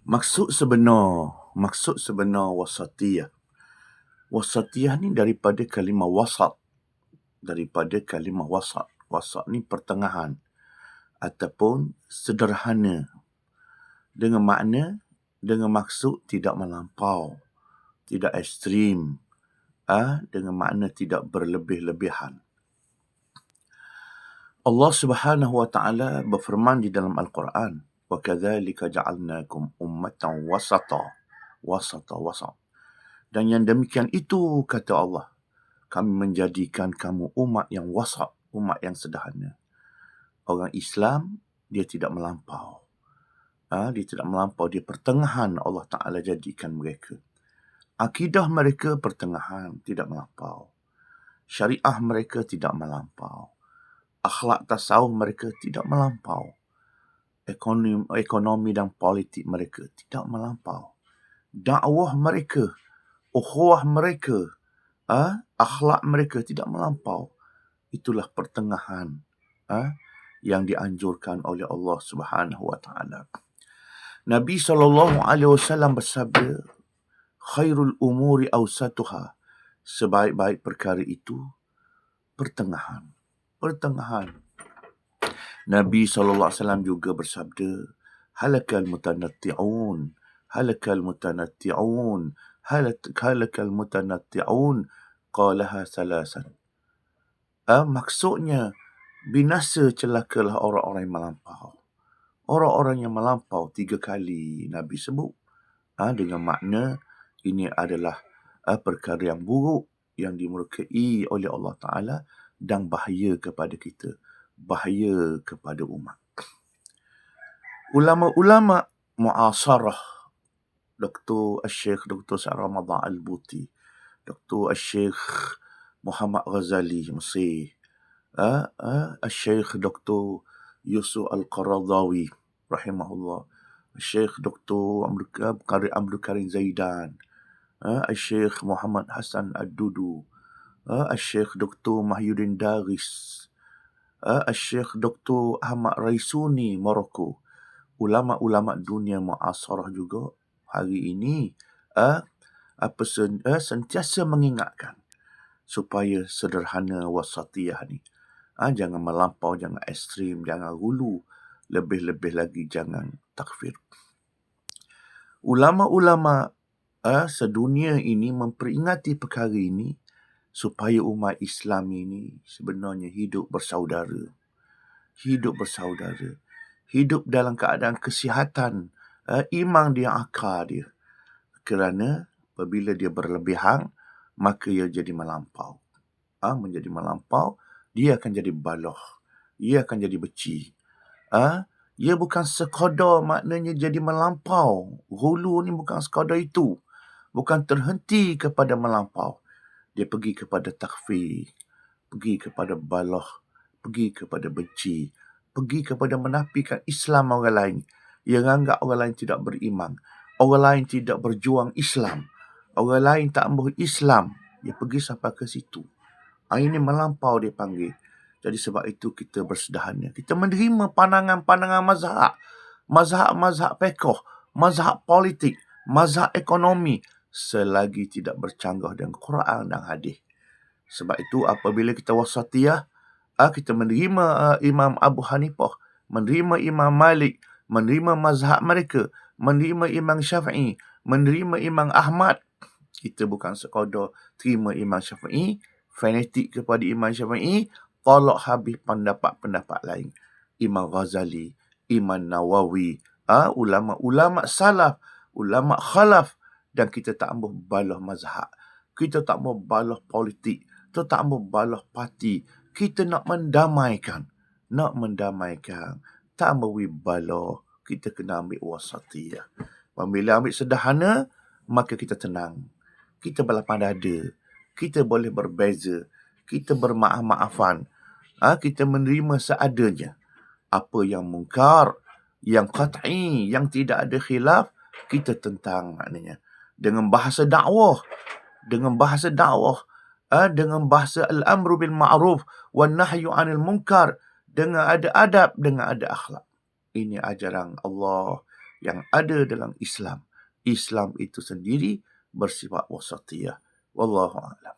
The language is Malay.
Maksud sebenar wasatiyah. Wasatiyah ni daripada kalimah wasat. Wasat ni pertengahan ataupun sederhana. Dengan maksud tidak melampau, tidak ekstrim, dengan makna tidak berlebih-lebihan. Allah Subhanahu wa taala berfirman di dalam Al-Quran, "Wa kadzalika ja'alnakum ummatan wasata." Wasat. Dan yang demikian itu, kata Allah, kami menjadikan kamu umat yang wasat, umat yang sederhana. Orang Islam, dia tidak melampau. Dia tidak melampau, dia pertengahan. Allah Ta'ala jadikan mereka. Akidah mereka pertengahan, tidak melampau. Syariah mereka tidak melampau. Akhlak tasawuf mereka tidak melampau. Ekonomi dan politik mereka tidak melampau. Dakwah mereka, ukhuwah mereka, akhlak mereka tidak melampau. Itulah pertengahan yang dianjurkan oleh Allah Subhanahu wa taala. Nabi SAW bersabda, "Khairul umuri awsatuha." Sebaik-baik perkara itu pertengahan. Nabi SAW juga bersabda, "Halakal mutanatti'un. Qalaha salasan." Maksudnya, binasa celakalah orang-orang yang melampau. Orang-orang yang melampau 3 kali Nabi sebut. Dengan makna ini adalah perkara yang buruk, yang dimurkai oleh Allah Ta'ala dan bahaya kepada kita, bahaya kepada umat. Ulama-ulama mu'asarah, Syekh Dr. Sa'ad Ramadan Al-Buti, Syekh Muhammad Ghazali Mesir, Syekh Dr. Yusuf Al-Qaradawi rahimahullah, Syekh Dr. Abdul Karim Zaidan, Syekh Muhammad Hassan Ad-Dudu, Syekh Dr. Mahyuddin Daris, Syekh Dr. Ahmad Raisuni Morocco. Ulama-ulama dunia mu'asarah juga hari ini sentiasa mengingatkan supaya sederhana wasatiyah ni. Jangan melampau, jangan ekstrim, jangan hulu, lebih-lebih lagi jangan takfir. Ulama-ulama sedunia ini memperingati perkara ini supaya umat Islam ini sebenarnya hidup bersaudara. Hidup dalam keadaan kesihatan, iman dia, akal dia. Kerana apabila dia berlebihan, maka ia jadi melampau. Menjadi melampau, dia akan jadi baloh. Ia akan jadi beci. Ia bukan sekadar maknanya jadi melampau. Hulu ni bukan sekadar itu. Bukan terhenti kepada melampau. Dia pergi kepada takfir, pergi kepada baloh, pergi kepada benci, pergi kepada menafikan Islam orang lain. Ia anggap orang lain tidak beriman. Orang lain tidak berjuang Islam. Orang lain tak mahu Islam. Dia pergi sampai ke situ. Ini melampau dia panggil. Jadi sebab itu kita bersederhana. Kita menerima pandangan-pandangan mazhab fiqh, mazhab politik, mazhab ekonomi selagi tidak bercanggah dengan Quran dan hadis. Sebab itu apabila kita wasatiyah, kita menerima Imam Abu Hanifah, menerima Imam Malik, menerima mazhab mereka, menerima Imam Syafi'i, menerima Imam Ahmad. Kita bukan sekadar terima Imam Syafi'i, fanatik kepada Imam Syafi'i, tolak habis pendapat-pendapat lain. Imam Ghazali, Imam Nawawi, ulama-ulama salaf, ulama khalaf, dan kita tak mahu balah mazhab. Kita tak mahu balah politik. Kita tak mahu balah parti. Kita nak mendamaikan. Tak mahu balah. Kita kena ambil wasatiyah. Bila ambil sederhana, maka kita tenang. Kita berlapang dada. Kita boleh berbeza. Kita bermaaf-maafan. Kita menerima seadanya. Apa yang mungkar, yang qat'i, yang tidak ada khilaf, kita tentang maknanya. Dengan bahasa dakwah, dengan bahasa al-amru bil ma'ruf wan nahyu 'anil munkar, dengan ada adab, dengan ada akhlak. Ini ajaran Allah yang ada dalam Islam. Islam itu sendiri bersifat wasatiyah. Wallahu a'lam.